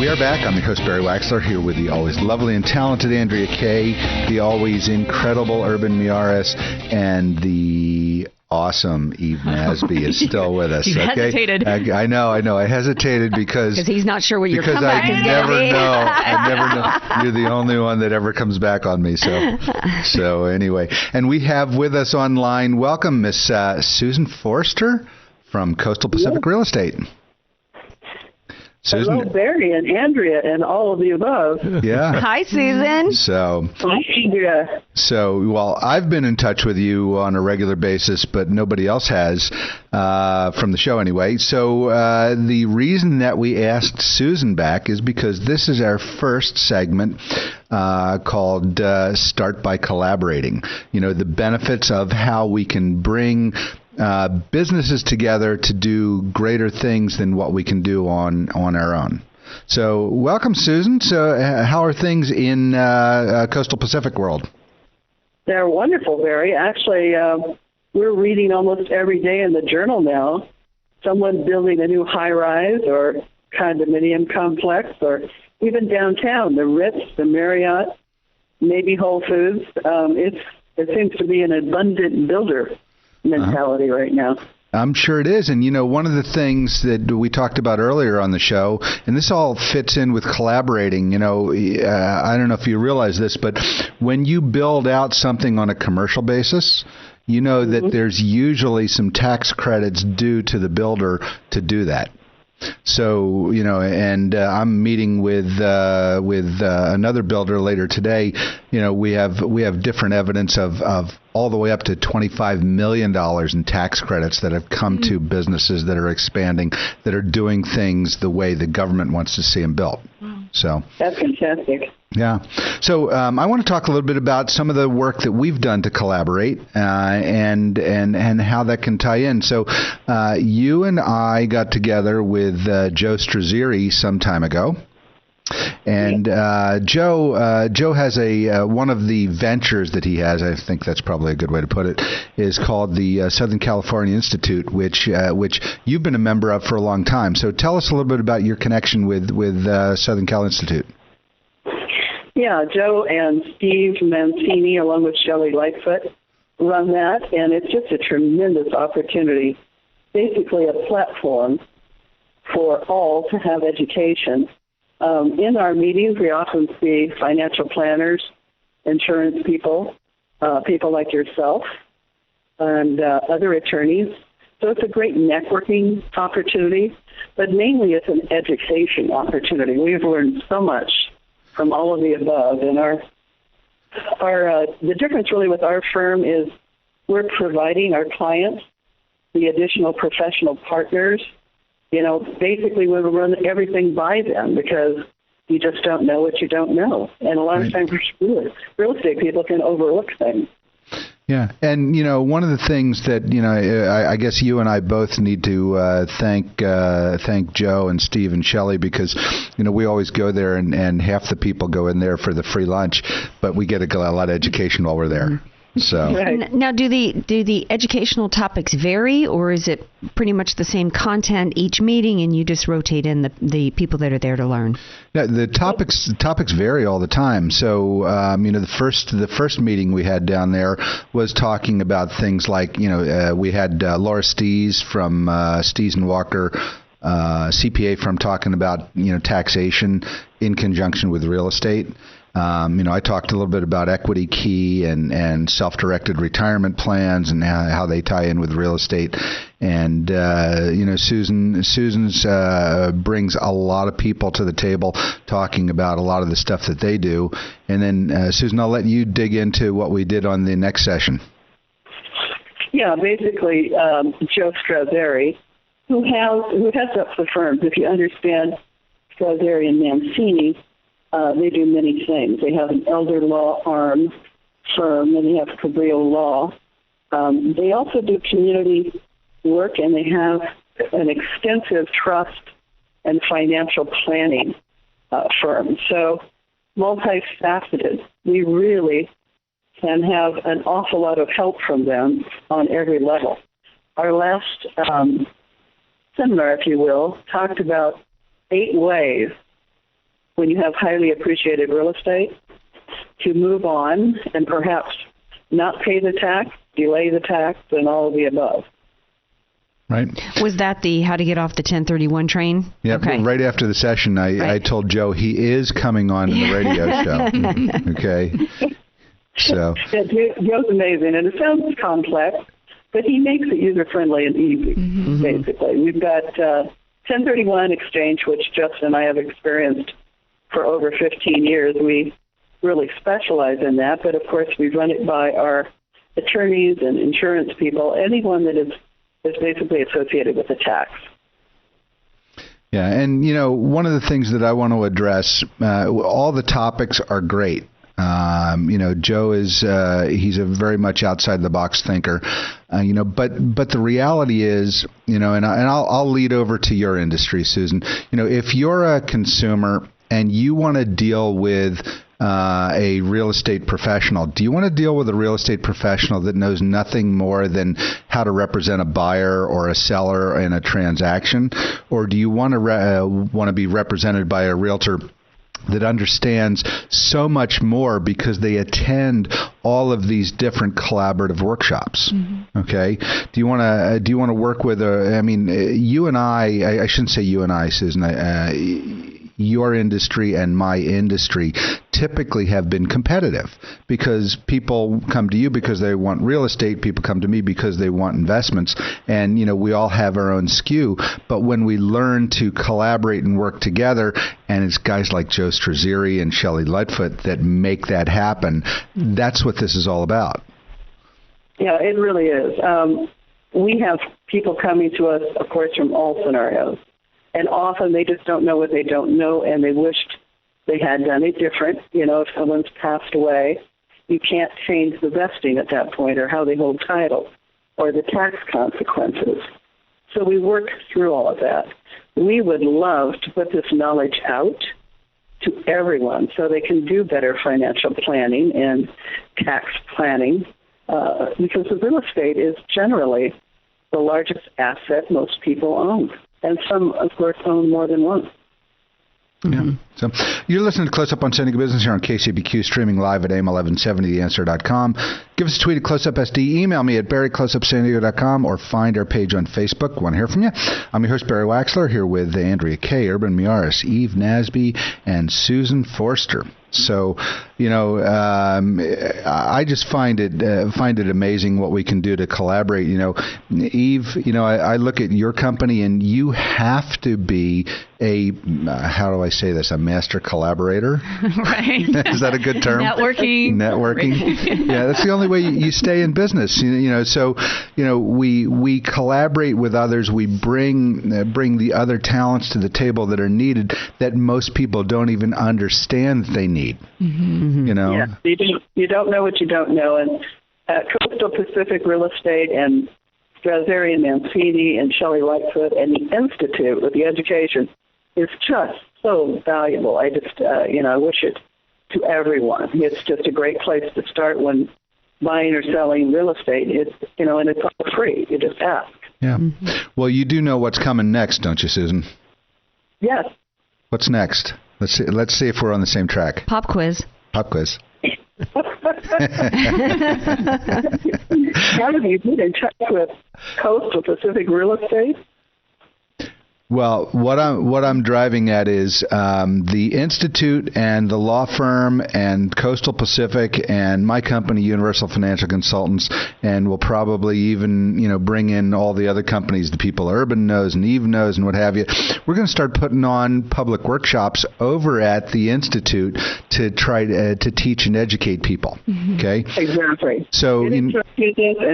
We are back. I'm your host, Barry Waxler, here with the always lovely and talented Andrea Kay, the always incredible Urban Miaris, and the awesome Eve Nasby is still with us. You hesitated. I know. I hesitated because he's not sure what your comeback is going to be. I never know. You're the only one that ever comes back on me. So anyway, and we have with us online, welcome Miss Susan Forster from Coastal Pacific Real Estate. Susan. Hello, Barry and Andrea and all of the above. Yeah. Hi, Susan. Hi, Andrea. Well, I've been in touch with you on a regular basis, but nobody else has from the show anyway. So the reason that we asked Susan back is because this is our first segment called Start by Collaborating. You know, the benefits of how we can bring businesses together to do greater things than what we can do on our own. So welcome, Susan. So how are things in Coastal Pacific world? They're wonderful, Barry. Actually, we're reading almost every day in the journal now, someone building a new high-rise or condominium complex, or even downtown, the Ritz, the Marriott, maybe Whole Foods. It seems to be an abundant builder mentality right now. I'm sure it is. And, you know, one of the things that we talked about earlier on the show, and this all fits in with collaborating, you know, I don't know if you realize this, but when you build out something on a commercial basis, you know that there's usually some tax credits due to the builder to do that. So, you know, and I'm meeting with another builder later today. You know, we have different evidence of all the way up to $25 million in tax credits that have come to businesses that are expanding, that are doing things the way the government wants to see them built. So that's fantastic. Yeah. So I want to talk a little bit about some of the work that we've done to collaborate and how that can tie in. So you and I got together with Joe Strazzeri some time ago. And Joe has one of the ventures that he has, I think that's probably a good way to put it, is called the Southern California Institute, which you've been a member of for a long time. So tell us a little bit about your connection with Southern Cal Institute. Yeah, Joe and Steve Mancini, along with Shelley Lightfoot, run that, and it's just a tremendous opportunity, basically a platform for all to have education. In our meetings, we often see financial planners, insurance people, people like yourself, and other attorneys. So it's a great networking opportunity, but mainly it's an education opportunity. We've learned so much from all of the above, and the difference really with our firm is we're providing our clients the additional professional partners. You know, basically we run everything by them because you just don't know what you don't know. And a lot of times real estate people can overlook things. Yeah, and, you know, one of the things that, you know, I guess you and I both need to thank Joe and Steve and Shelley because, you know, we always go there and half the people go in there for the free lunch, but we get a lot of education while we're there. So Now, do the educational topics vary, or is it pretty much the same content each meeting, and you just rotate in the people that are there to learn? No, the topics vary all the time. So you know, the first meeting we had down there was talking about things like, you know, we had Laura Stees from Stees and Walker, CPA, from talking about, you know, taxation in conjunction with real estate. You know, I talked a little bit about Equity Key and self-directed retirement plans and how they tie in with real estate. And, you know, Susan's brings a lot of people to the table talking about a lot of the stuff that they do. And then, Susan, I'll let you dig into what we did on the next session. Yeah, basically, Joe Strazzeri, who heads up the firms. If you understand Strazzeri and Mancini, they do many things. They have an elder law arm firm, and they have Cabrillo Law. They also do community work, and they have an extensive trust and financial planning firm. So multifaceted. We really can have an awful lot of help from them on every level. Our last seminar, if you will, talked about 8 ways when you have highly appreciated real estate, to move on and perhaps not pay the tax, delay the tax, and all of the above. Right. Was that the how to get off the 1031 train? Yeah. Okay. Right after the session, I told Joe he is coming on in the radio show. Okay. So. Yeah, Joe's amazing, and it sounds complex, but he makes it user-friendly and easy, basically. We've got 1031 exchange, which Justin and I have experienced for over 15 years. We really specialize in that, but of course we run it by our attorneys and insurance people, anyone that is basically associated with the tax. Yeah, and one of the things that I want to address, all the topics are great. Joe is he's a very much outside the box thinker, but the reality is, and I'll lead over to your industry, Susan. If you're a consumer and you want to deal with a real estate professional, do you want to deal with a real estate professional that knows nothing more than how to represent a buyer or a seller in a transaction, or do you want to be represented by a realtor that understands so much more because they attend all of these different collaborative workshops? Okay, do you want to work with you and I shouldn't say you and I, Susan, your industry and my industry typically have been competitive because people come to you because they want real estate, people come to me because they want investments, and we all have our own skew. But when we learn to collaborate and work together, and it's guys like Joe Strazzeri and Shelley Lightfoot that make that happen, that's what this is all about. Yeah, it really is. We have people coming to us, of course, from all scenarios. And often they just don't know what they don't know, and they wished they had done it different. If someone's passed away, you can't change the vesting at that point or how they hold title or the tax consequences. So we work through all of that. We would love to put this knowledge out to everyone so they can do better financial planning and tax planning because the real estate is generally the largest asset most people own. And some, of course, own more than one. Yeah. So you're listening to Close Up on San Diego Business here on KCBQ, streaming live at AM1170theanswer.com. Give us a tweet at CloseUpSD. Email me at barry@closeupsandiego.com or find our page on Facebook. Want to hear from you? I'm your host, Barry Waxler, here with Andrea Kay, Urban Miaris, Eve Nasby, and Susan Forster. So, I just find it amazing what we can do to collaborate. Eve, I look at your company, and you have to be how do I say this? A master collaborator? Right. Is that a good term? Networking. Yeah, that's the only way you stay in business. So we collaborate with others. We bring the other talents to the table that are needed that most people don't even understand that they need. Yeah, you don't know what you don't know. And Coastal Pacific Real Estate and Strazzeri and Mancini and Shelley Lightfoot and the Institute with the education is just so valuable. I just, I wish it to everyone. It's just a great place to start when buying or selling real estate. It's, and it's all free. You just ask. Yeah. Well, you do know what's coming next, don't you, Susan? Yes. What's next? Let's see if we're on the same track. Pop quiz. Pop quiz. How have you been in touch with Coastal Pacific Real Estate? Well, what I'm driving at is the Institute and the law firm and Coastal Pacific and my company, Universal Financial Consultants, and we'll probably even bring in all the other companies, the people Urban knows and Eve knows and what have you. We're going to start putting on public workshops over at the Institute to try to teach and educate people. Okay. Exactly. So and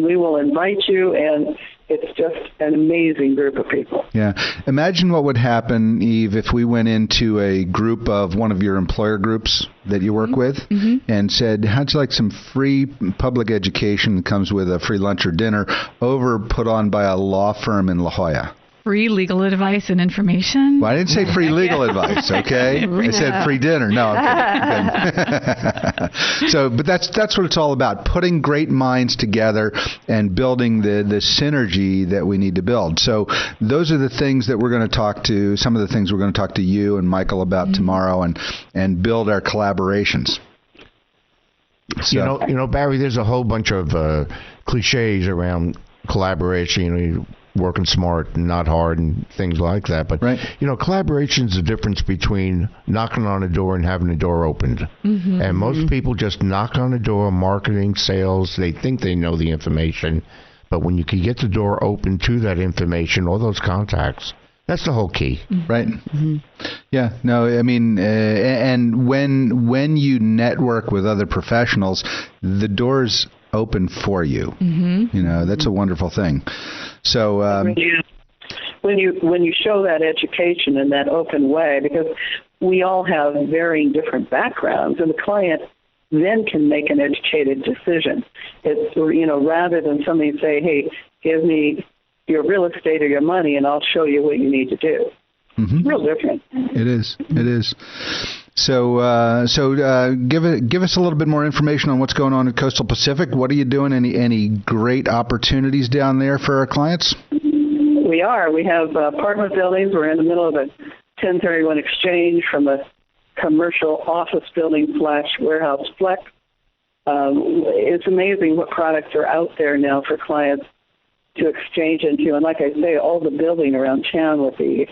we will invite you, and it's just an amazing group of people. Yeah. Imagine what would happen, Eve, if we went into a group of one of your employer groups that you work with and said, how'd you like some free public education that comes with a free lunch or dinner put on by a law firm in La Jolla? free legal advice and information. Well, I didn't say free legal advice, okay? I said free dinner. No, I'm kidding. So, but that's what it's all about, putting great minds together and building the synergy that we need to build. So those are the things that we're going to talk to, some of the things we're going to talk to you and Michael about tomorrow and build our collaborations. So. You know, Barry, there's a whole bunch of cliches around collaboration. You working smart and not hard and things like that. But, collaboration is the difference between knocking on a door and having the door opened. Mm-hmm. And most people just knock on the door, marketing, sales, they think they know the information. But when you can get the door open to that information or those contacts, that's the whole key. Right. Mm-hmm. Yeah. No, I mean, and when you network with other professionals, the door's open for you. Mm-hmm. That's a wonderful thing. So when you show that education in that open way, because we all have varying different backgrounds, and the client then can make an educated decision. It's rather than somebody say, "Hey, give me your real estate or your money, and I'll show you what you need to do." Mm-hmm. It's real different. It is. It is. So give us a little bit more information on what's going on at Coastal Pacific. What are you doing? Any great opportunities down there for our clients? We are. We have apartment buildings. We're in the middle of a 1031 exchange from a commercial office building / warehouse flex. It's amazing what products are out there now for clients to exchange into. And like I say, all the building around town with the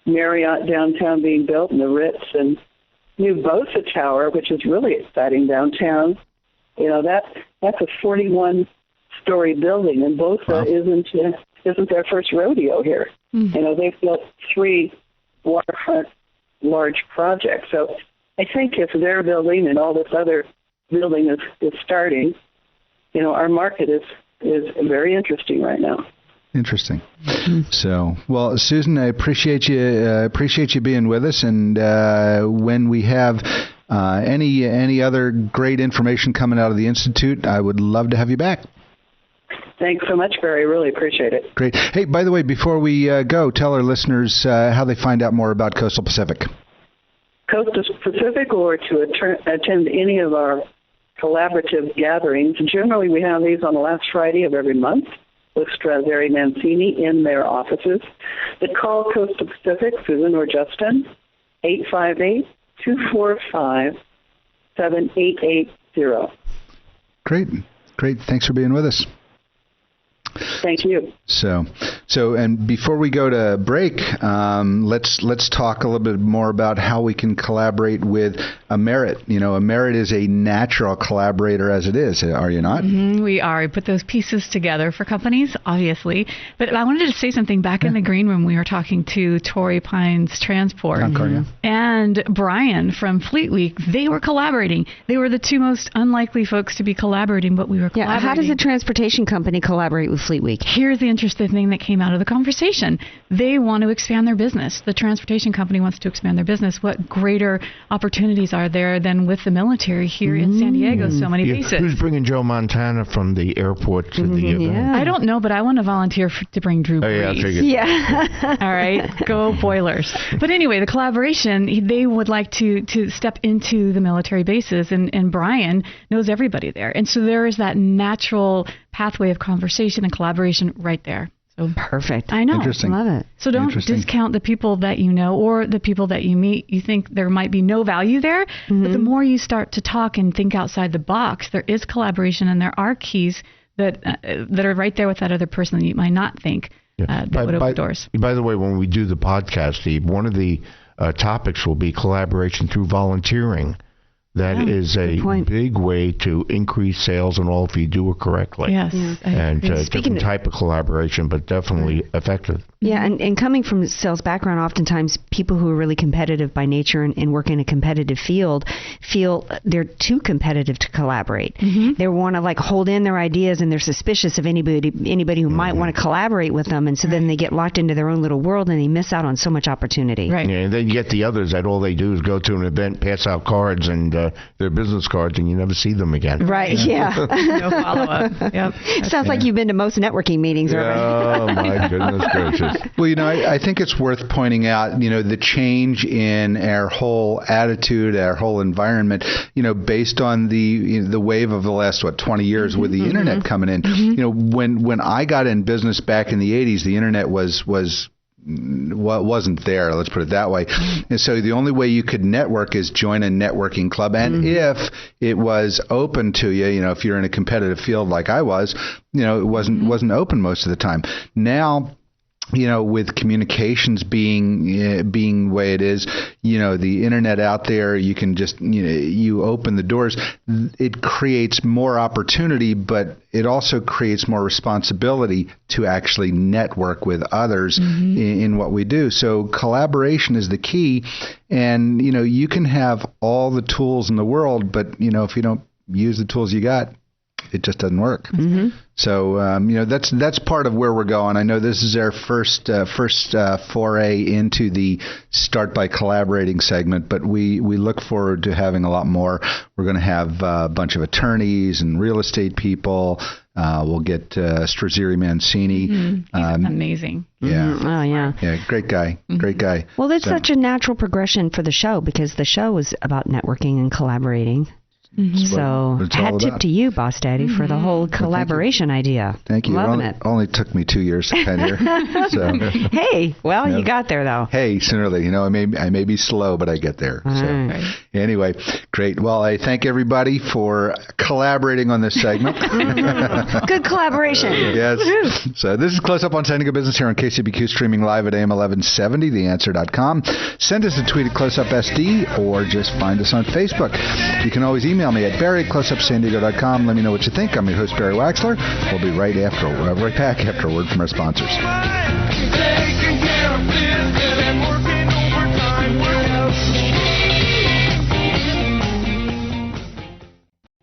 Marriott downtown being built and the Ritz and new Bosa Tower, which is really exciting downtown. That's a 41-story building, and Bosa isn't their first rodeo here. Mm-hmm. They've built 3 waterfront large projects. So I think if their building and all this other building is starting, our market is very interesting right now. Interesting. Mm-hmm. So, well, Susan, I appreciate you being with us. And when we have any other great information coming out of the Institute, I would love to have you back. Thanks so much, Barry. Really appreciate it. Great. Hey, by the way, before we go, tell our listeners how they find out more about Coastal Pacific. Coastal Pacific, or to attend any of our collaborative gatherings. Generally, we have these on the last Friday of every month with Straseri Mancini in their offices. But call Coastal Pacific, Susan or Justin, 858-245-7880. Great. Thanks for being with us. Thank you. So, and before we go to break, let's talk a little bit more about how we can collaborate with Amerit. Amerit is a natural collaborator as it is. Are you not? Mm-hmm, we are. We put those pieces together for companies, obviously. But I wanted to say something back in the green room. We were talking to Torrey Pines Transport and Brian from Fleet Week. They were collaborating. They were the 2 most unlikely folks to be collaborating, but we were collaborating. Yeah. How does a transportation company collaborate with Fleet Week? Here's the interesting thing that came out of the conversation. They want to expand their business. The transportation company wants to expand their business. What greater opportunities are there than with the military here in San Diego? So many bases. Who's bringing Joe Montana from the airport to the event? Yeah. I don't know, but I want to volunteer to bring Drew Brees. Yeah. All right. Go Boilers. But anyway, the collaboration, they would like to step into the military bases, and Brian knows everybody there. And so there is that natural pathway of conversation and collaboration right there. So perfect. I know. Interesting. Love it. So don't discount the people that you know or the people that you meet. You think there might be no value there, but the more you start to talk and think outside the box, there is collaboration, and there are keys that are right there with that other person that you might not think that would open doors. By the way, when we do the podcast, Steve, one of the topics will be collaboration through volunteering. That is a big way to increase sales and all if you do it correctly. Yes. And different type of collaboration, but definitely effective. Yeah, and coming from a sales background, oftentimes people who are really competitive by nature and work in a competitive field feel they're too competitive to collaborate. Mm-hmm. They want to hold in their ideas, and they're suspicious of anybody who might want to collaborate with them, and so then they get locked into their own little world and they miss out on so much opportunity. Right. Yeah, and then you get the others that all they do is go to an event, pass out cards, and their business cards and you never see them again. Right, yeah. No follow-up. Yep. Sounds like you've been to most networking meetings, Irvin. Oh, my goodness gracious. Well, I think it's worth pointing out, the change in our whole attitude, our whole environment, based on the wave of the last, 20 years with the internet coming in. When I got in business back in the 80s, the internet wasn't there, let's put it that way. And so the only way you could network is join a networking club. And if it was open to you, if you're in a competitive field like I was, it wasn't open most of the time. Now, with communications being the way it is, the internet out there, you can just, you open the doors. It creates more opportunity, but it also creates more responsibility to actually network with others in what we do. So collaboration is the key. And, you can have all the tools in the world, but, if you don't use the tools you got, it just doesn't work. So that's part of where we're going. I know this is our first foray into the Start by Collaborating segment, but we look forward to having a lot more. We're going to have a bunch of attorneys and real estate people. We'll get Strazzeri Mancini. He's amazing. Yeah. Oh, yeah. Yeah, great guy. Great guy. Well, it's such a natural progression for the show because the show is about networking and collaborating. So, hat tip to you, Boss Daddy, for the whole collaboration idea. Thank you. Loving it only took me 2 years to get here. So, hey, well, you got there, though. Hey, sooner or later. I may be slow, but I get there. Anyway, great. Well, I thank everybody for collaborating on this segment. Good collaboration. Yes. So this is Close Up on Technical Business here on KCBQ, streaming live at AM 1170, theanswer.com. Send us a tweet at CloseUpSD or just find us on Facebook. You can always email me at barry@closeupsandiego.com. Let me know what you think. I'm your host, Barry Waxler. We'll be right back after a word from our sponsors.